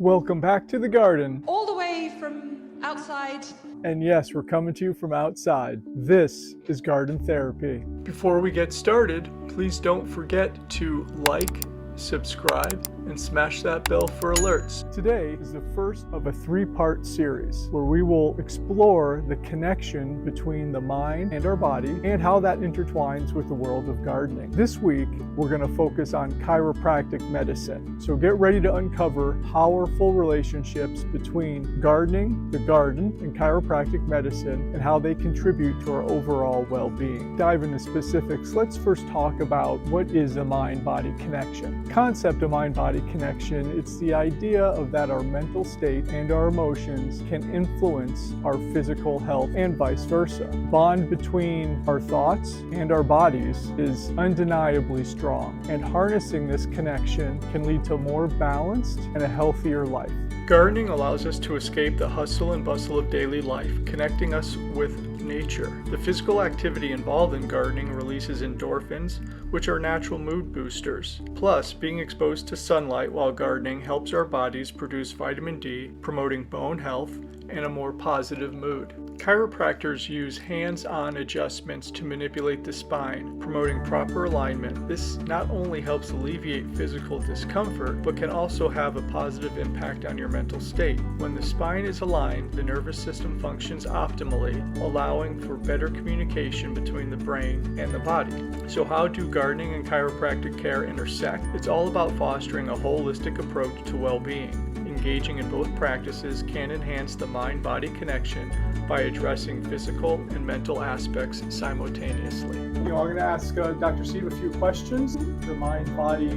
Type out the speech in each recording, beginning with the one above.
Welcome back to the garden. All the way from outside. And yes, we're coming to you from outside. This is garden therapy. Before we get started, please don't forget to like, subscribe, and smash that bell for alerts. Today is the first of a three-part series where we will explore the connection between the mind and our body and how that intertwines with the world of gardening. This week, we're going to focus on chiropractic medicine. So get ready to uncover powerful relationships between gardening, the garden, and chiropractic medicine and how they contribute to our overall well-being. Dive into specifics. Let's first talk about what is a mind-body connection. Concept of mind-body connection, it's the idea of that our mental state and our emotions can influence our physical health and vice versa. Bond between our thoughts and our bodies is undeniably strong, and harnessing this connection can lead to a more balanced and a healthier life. Gardening allows us to escape the hustle and bustle of daily life, connecting us with nature. The physical activity involved in gardening releases endorphins, which are natural mood boosters. Plus, being exposed to sunlight while gardening helps our bodies produce vitamin D, promoting bone health and a more positive mood. Chiropractors use hands-on adjustments to manipulate the spine, promoting proper alignment. This not only helps alleviate physical discomfort, but can also have a positive impact on your mental state. When the spine is aligned, the nervous system functions optimally, allowing for better communication between the brain and the body. So how do gardening and chiropractic care intersect? It's all about fostering a holistic approach to well-being. Engaging in both practices can enhance the mind-body connection by addressing physical and mental aspects simultaneously. I'm going to ask Dr. Steve a few questions. The mind-body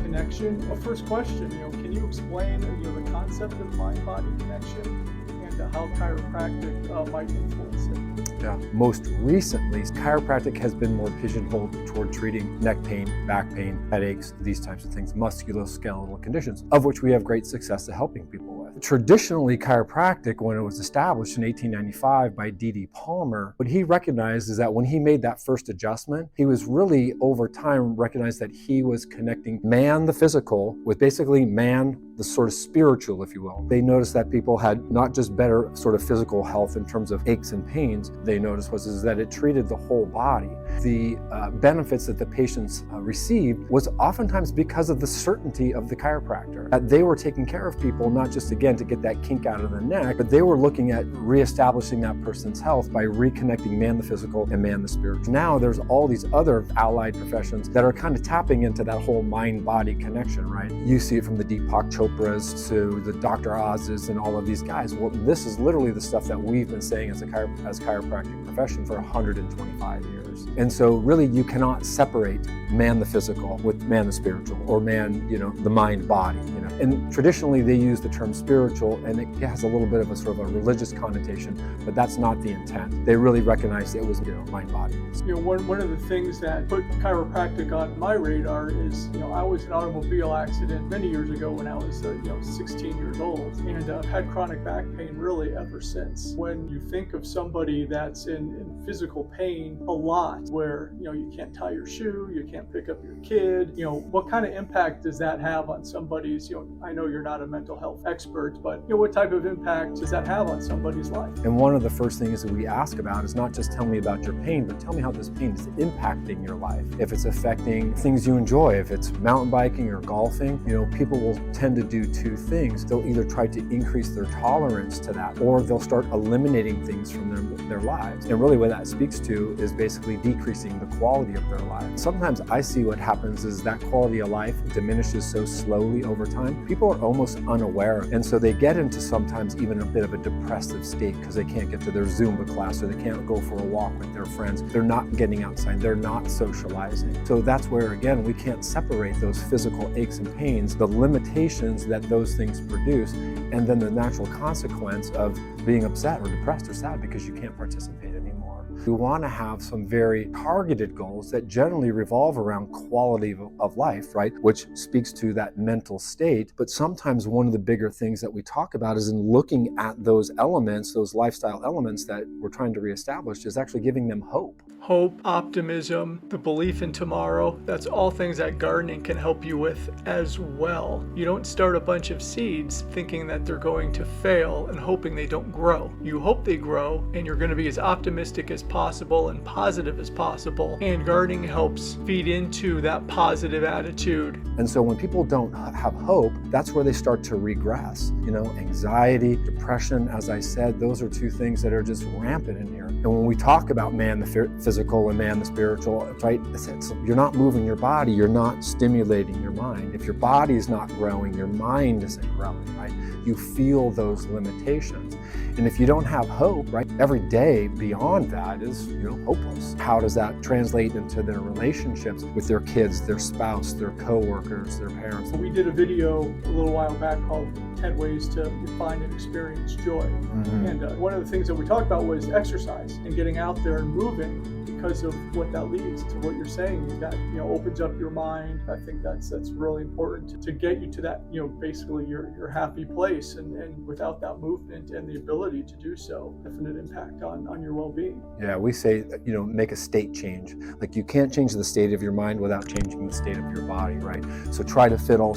connection. First question, can you explain the concept of mind-body connection and how chiropractic might influence it? Yeah. Most recently, chiropractic has been more pigeonholed toward treating neck pain, back pain, headaches, these types of things, musculoskeletal conditions, of which we have great success at helping people with. Traditionally, chiropractic, when it was established in 1895 by D.D. Palmer, what he recognized is that when he made that first adjustment, he was really, over time, recognized that he was connecting man, the physical, with basically man, the sort of spiritual, if you will. They noticed that people had not just better sort of physical health in terms of aches and pains, they noticed was that it treated the whole body. The benefits that the patients received was oftentimes because of the certainty of the chiropractor. That they were taking care of people, not just again to get that kink out of the neck, but they were looking at reestablishing that person's health by reconnecting man the physical and man the spiritual. Now there's all these other allied professions that are kind of tapping into that whole mind-body connection, right? You see it from the Deepak Chopras to the Dr. Oz's and all of these guys. Well, this is literally the stuff that we've been saying as chiropractic profession for 125 years. And so really you cannot separate man the physical with man the spiritual, or man, the mind body, And traditionally they use the term spiritual, and it has a little bit of a sort of a religious connotation, but that's not the intent. They really recognized it was, mind body. One of the things that put chiropractic on my radar is, I was in an automobile accident many years ago when I was, 16 years old, and I've had chronic back pain really ever since. When you think of somebody that's in physical pain a lot, where, you can't tie your shoe, you can't pick up your kid, what kind of impact does that have on somebody's, I know you're not a mental health expert, but, what type of impact does that have on somebody's life? And one of the first things that we ask about is not just tell me about your pain, but tell me how this pain is impacting your life. If it's affecting things you enjoy, if it's mountain biking or golfing, people will tend to do two things. They'll either try to increase their tolerance to that, or they'll start eliminating things from their lives. And really what that speaks to is basically decreasing the quality of their lives. Sometimes I see what happens is that quality of life diminishes so slowly over time, people are almost unaware. And so they get into sometimes even a bit of a depressive state because they can't get to their Zumba class, or they can't go for a walk with their friends. They're not getting outside, they're not socializing. So that's where, again, we can't separate those physical aches and pains, the limitations that those things produce, and then the natural consequence of being upset or depressed or sad because you can't participate anymore. We want to have some very targeted goals that generally revolve around quality of life, right? Which speaks to that mental state. But sometimes one of the bigger things that we talk about is in looking at those elements, those lifestyle elements that we're trying to reestablish, is actually giving them hope. Hope, optimism, the belief in tomorrow, that's all things that gardening can help you with as well. You don't start a bunch of seeds thinking that they're going to fail and hoping they don't grow. You hope they grow, and you're going to be as optimistic as possible and positive as possible. And gardening helps feed into that positive attitude. And so when people don't have hope, that's where they start to regress. You know, anxiety, depression, as I said, those are two things that are just rampant in here. And when we talk about man, the physical, and man, the spiritual, right? You're not moving your body, you're not stimulating your mind. If your body is not growing, your mind isn't growing, right? You feel those limitations. And if you don't have hope, right, every day beyond that is, hopeless. How does that translate into their relationships with their kids, their spouse, their coworkers, their parents? We did a video a little while back called 10 Ways to Find and Experience Joy. Mm-hmm. And one of the things that we talked about was exercise and getting out there and moving, because of what that leads to what you're saying. That opens up your mind. I think that's really important to get you to that, basically your happy place. And without that movement and the ability to do so, definite impact on your well-being. Yeah, we say, make a state change. Like, you can't change the state of your mind without changing the state of your body, right? So try to sit all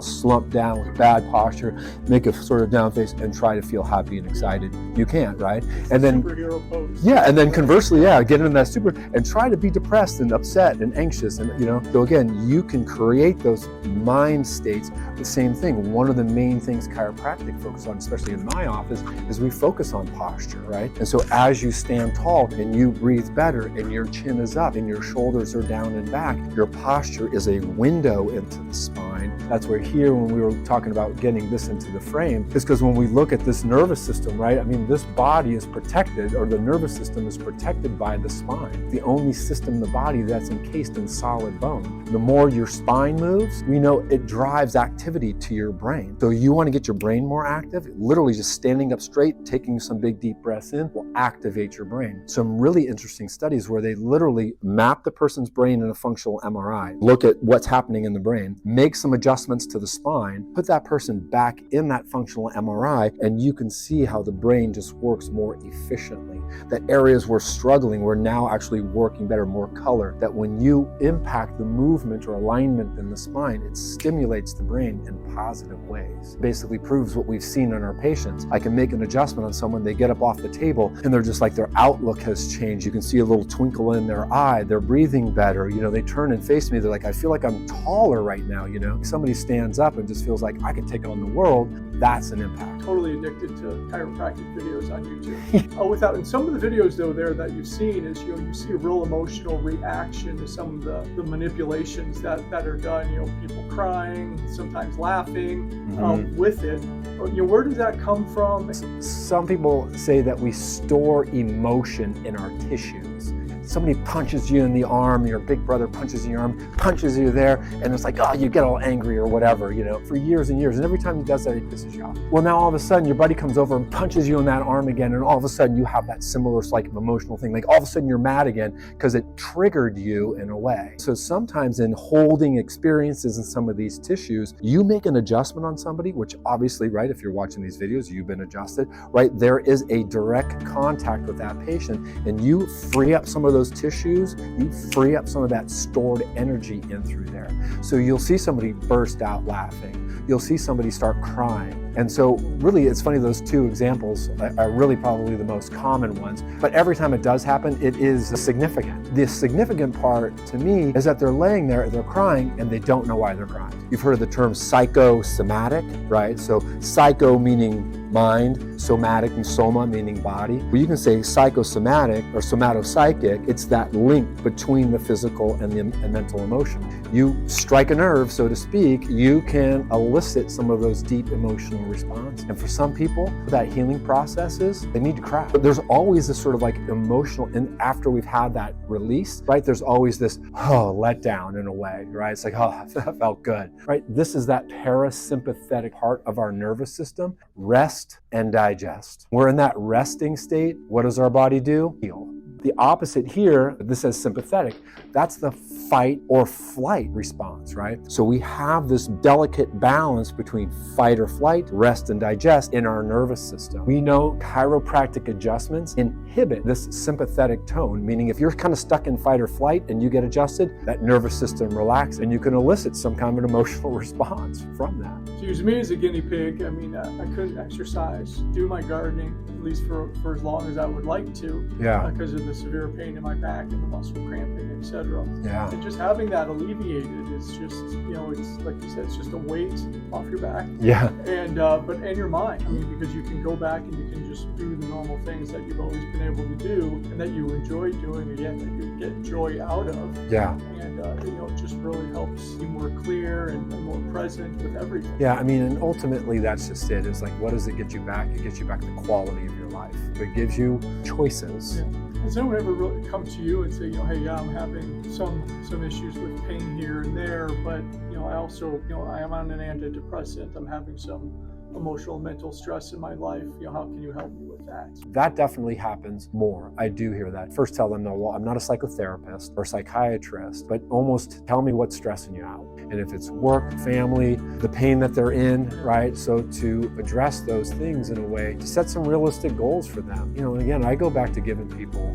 slumped down with bad posture, make a sort of down face, and try to feel happy and excited. You can't, right? And then superhero pose. Yeah, and then conversely, get into that super and try to be depressed and upset and anxious, and so again, you can create those mind states. The same thing. One of the main things chiropractic focus on, especially in my office, is we focus on posture, right? And so as you stand tall and you breathe better and your chin is up and your shoulders are down and back, your posture is a window into the spine. That's where here, when we were talking about getting this into the frame, is because when we look at this nervous system, right? I mean, this body is protected, or the nervous system is protected by the spine. The only system in the body that's encased in solid bone. The more your spine moves, we know it drives activity to your brain. So you want to get your brain more active, literally just standing up straight, taking some big deep breaths in will activate your brain. Some really interesting studies where they literally map the person's brain in a functional MRI, look at what's happening in the brain, make some adjustments to the spine, put that person back in that functional MRI, and you can see how the brain just works more efficiently. That areas we're struggling, we're now actually working better, more color. That when you impact the movement or alignment in the spine, it stimulates the brain in positive ways. Basically proves what we've seen in our patients. I can make an adjustment on someone, they get up off the table and they're just like, their outlook has changed. You can see a little twinkle in their eye, they're breathing better. They turn and face me, they're like, I feel like I'm taller right now. Somebody stands up and just feels like I could take on the world. That's an impact. Totally addicted to chiropractic videos on YouTube. And some of the videos though there that you've seen is, you see a real emotional reaction to some of the manipulations that are done, people crying, sometimes laughing with it. Where does that come from? Some people say that we store emotion in our tissues. Somebody punches you in the arm, your big brother punches you in your arm, punches you there, and it's like, oh, you get all angry or whatever, for years and years. And every time he does that, he pisses you off. Well, now all of a sudden, your buddy comes over and punches you in that arm again, and all of a sudden you have that similar emotional thing. Like all of a sudden you're mad again because it triggered you in a way. So sometimes in holding experiences in some of these tissues, you make an adjustment on somebody, which obviously, right, if you're watching these videos, you've been adjusted, right? There is a direct contact with that patient, and you free up some of those tissues, you free up some of that stored energy in through there. So you'll see somebody burst out laughing. You'll see somebody start crying. And so really, it's funny, those two examples are really probably the most common ones. But every time it does happen, it is significant. The significant part to me is that they're laying there, they're crying, and they don't know why they're crying. You've heard of the term psychosomatic, right? So psycho meaning mind, somatic and soma meaning body. Well, you can say psychosomatic or somatopsychic. It's that link between the physical and the mental emotion. You strike a nerve, so to speak, you can elicit some of those deep emotional response. And for some people, that healing process is they need to cry. But there's always this sort of emotional, and after we've had that release, right, there's always this, letdown in a way, right? It's like, that felt good, right? This is that parasympathetic part of our nervous system. Rest and digest. We're in that resting state. What does our body do? Heal. The opposite here, this says sympathetic, that's the fight or flight response, right? So we have this delicate balance between fight or flight, rest and digest in our nervous system. We know chiropractic adjustments inhibit this sympathetic tone, meaning if you're kind of stuck in fight or flight and you get adjusted, that nervous system relaxes and you can elicit some kind of an emotional response from that. To use me as a guinea pig, I mean, I couldn't exercise, do my gardening, at least for as long as I would like to, because of the severe pain in my back and the muscle cramping, etc. Yeah. And just having that alleviated is just, it's like you said, it's just a weight off your back. Yeah. And and your mind. I mean, because you can go back and you can just do the normal things that you've always been able to do and that you enjoy doing, again, that you get joy out of. Yeah. And it just really helps you more clear and more present with everything. Yeah, I mean, and ultimately that's just it. It's like, what does it get you back? It gets you back the quality of your life. It gives you choices. Yeah. Has anyone ever really come to you and say, hey, yeah, I'm having some issues with pain here and there, but I also, I am on an antidepressant. I'm having some emotional, mental stress in my life. How can you help me with that? That definitely happens more. I do hear that. First tell them, no, well, I'm not a psychotherapist or psychiatrist, but almost tell me what's stressing you out. And if it's work, family, the pain that they're in, right? So to address those things in a way, to set some realistic goals for them. And again, I go back to giving people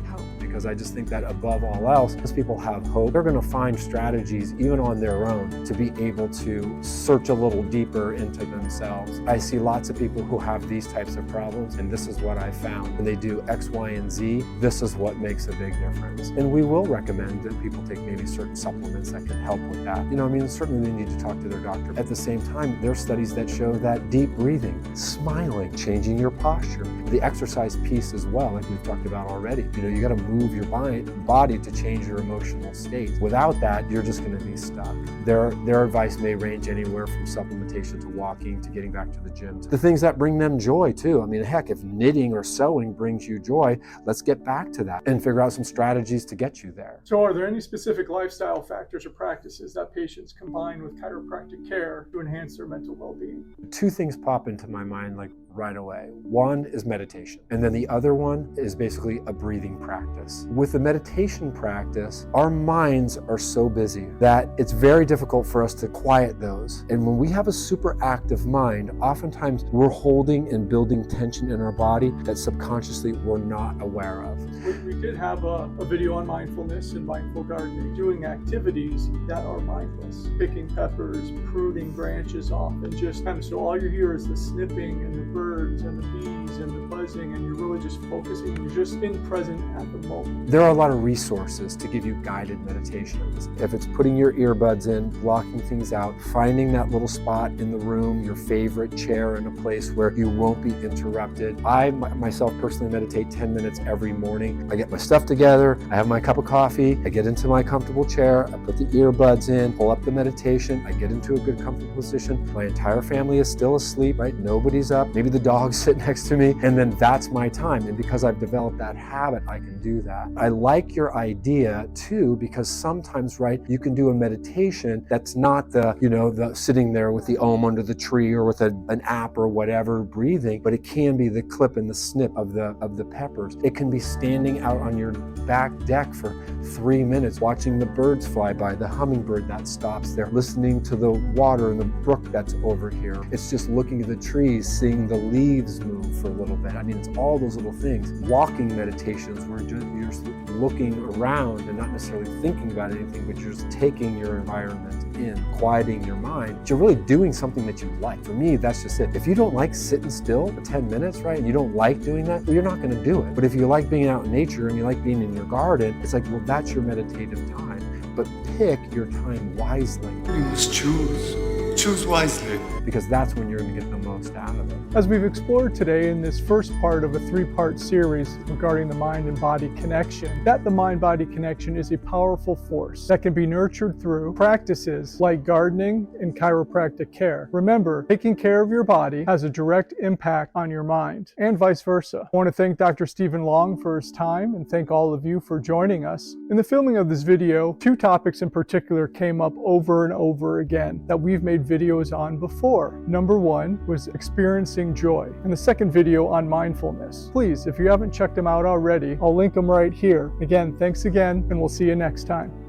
hope, because I just think that above all else, as people have hope, they're going to find strategies even on their own to be able to search a little deeper into themselves. I see lots of people who have these types of problems, and this is what I found. When they do X, Y, and Z, this is what makes a big difference. And we will recommend that people take maybe certain supplements that can help with that. Certainly they need to talk to their doctor. At the same time, there are studies that show that deep breathing, smiling, changing your posture, the exercise piece as well, like we've talked about already. You got to move your body to change your emotional state. Without that, you're just going to be stuck. Their advice may range anywhere from supplementation to walking to getting back to the gym, to the things that bring them joy too. I mean, heck, if knitting or sewing brings you joy, let's get back to that and figure out some strategies to get you there. So are there any specific lifestyle factors or practices that patients combine with chiropractic care to enhance their mental well-being? Two things pop into my mind right away. One is meditation, and then the other one is basically a breathing practice. With the meditation practice, our minds are so busy that it's very difficult for us to quiet those. And when we have a super active mind, oftentimes we're holding and building tension in our body that subconsciously we're not aware of. We did have a video on mindfulness and mindful gardening, doing activities that are mindless, picking peppers, pruning branches off, and just so all you hear is the snipping and the birds and the bees and the buzzing, and you're really just focusing and you're just in present at the moment. There are a lot of resources to give you guided meditations. If it's putting your earbuds in, blocking things out, finding that little spot in the room, your favorite chair in a place where you won't be interrupted. I myself personally meditate 10 minutes every morning. I get my stuff together, I have my cup of coffee, I get into my comfortable chair, I put the earbuds in, pull up the meditation, I get into a good comfortable position. My entire family is still asleep, right? Nobody's up. Maybe the dogs sit next to me, and then that's my time. And because I've developed that habit, I can do that. I like your idea too, because sometimes, right, you can do a meditation that's not the sitting there with the om under the tree or with an app or whatever breathing, but it can be the clip and the snip of the peppers. It can be standing out on your back deck for 3 minutes, watching the birds fly by, the hummingbird that stops there, listening to the water in the brook that's over here. It's just looking at the trees, seeing the leaves move for a little bit. I mean, it's all those little things. Walking meditations where you're just looking around and not necessarily thinking about anything, but you're just taking your environment in, quieting your mind. But you're really doing something that you like. For me, that's just it. If you don't like sitting still for 10 minutes, right, and you don't like doing that, well, you're not going to do it. But if you like being out in nature and you like being in your garden, it's like, well, that's your meditative time. But pick your time wisely. You must choose wisely. Because that's when you're going to get the most out of it. As we've explored today in this first part of a 3-part series regarding the mind and body connection, that the mind-body connection is a powerful force that can be nurtured through practices like gardening and chiropractic care. Remember, taking care of your body has a direct impact on your mind, and vice versa. I want to thank Dr. Stephen Long for his time and thank all of you for joining us. In the filming of this video, 2 topics in particular came up over and over again that we've made videos on before. Number 1 was experiencing joy, and the second video on mindfulness. Please, if you haven't checked them out already, I'll link them right here. Again, thanks again, and we'll see you next time.